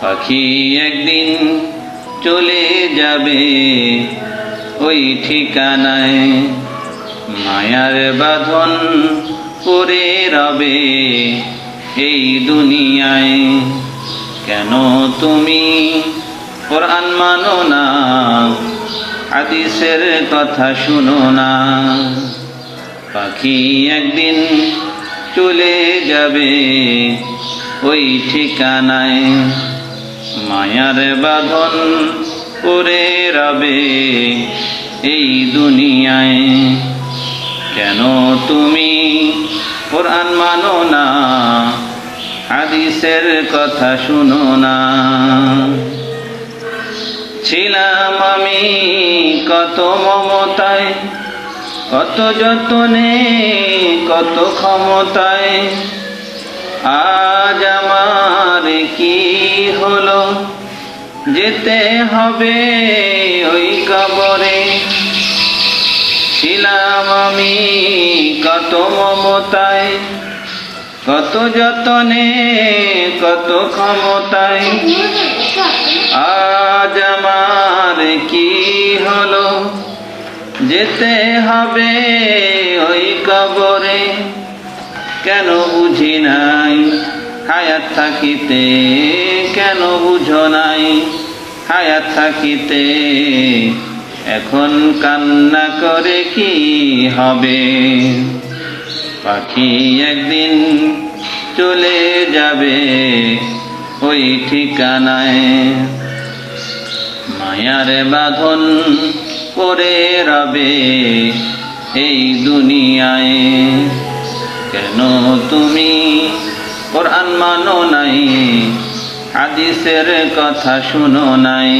পাখি একদিন চলে যাবে ওই ঠিকানায়, মায়ার বাঁধন পড়ে রবে এই দুনিয়ায়। কেন তুমি কোরআন মানো না, হাদিসের কথা শুনো না? পাখি একদিন চলে যাবে ওই ঠিকানায়, মায়ার বাঁধন পড়ে রবে এই দুনিয়ায়। কেন তুমি কোরআন মানো না, হাদিসের কথা শুনো না? ছিলাম আমি কত মমতায়, কত যতনে, কত ক্ষমতায়, আজ আমার কি হলো, যেতে হবে ওই কবরে। ছিলাম আমি কত মমতায়, কত যতনে, কত ক্ষমতায়, আজ আমার কি হলো, যেতে হবে ওই কবরে। কেন বুঝি নাই হায়াত থাকিতে, কেন বুঝো নাই হায়াত থাকিতে, এখন কান্না করে কি হবে? পাখি একদিন চলে যাবে ওই ঠিকানায়, মায়ার বাঁধন পড়ে রবে এই দুনিয়ায়। কেন তুমি কোরআন মানো নাই, হাদিসের কথা শুনো নাই?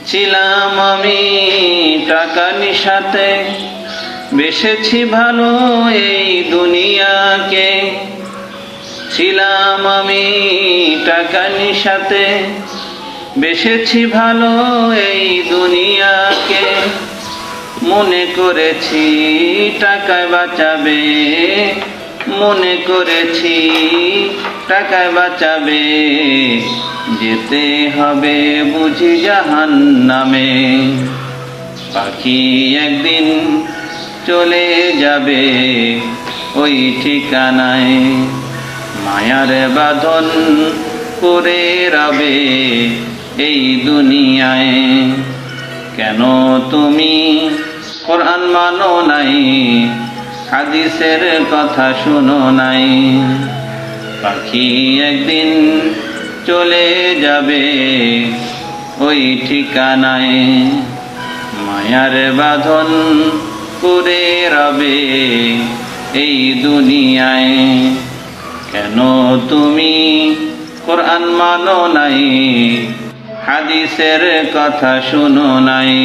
ছিলাম আমি টাকা নিশাতে, বেসেছি ভালো এই দুনিয়াকে। ছিলাম আমি টাকা নিশাতে, বেসেছি ভালো এই দুনিয়াকে। মনে করেছি টাকায় বাঁচাবে, মনে করেছি টাকায় বাঁচাবে, যেতে হবে বুঝি জাহান্নামে। পাখি একদিন চলে যাবে ওই ঠিকানায়, মায়ার বাঁধন পড়ে রবে এই দুনিয়ায়। কেন তুমি কোরআন মানো নাই, হাদিসের কথা শুনো নাই? পাখি একদিন চলে যাবে ওই ঠিকানায়, মায়ার বাঁধন পড়ে রবে এই দুনিয়ায়। কেন তুমি কোরআন মানো নাই, হাদিসের কথা শুনো নাই?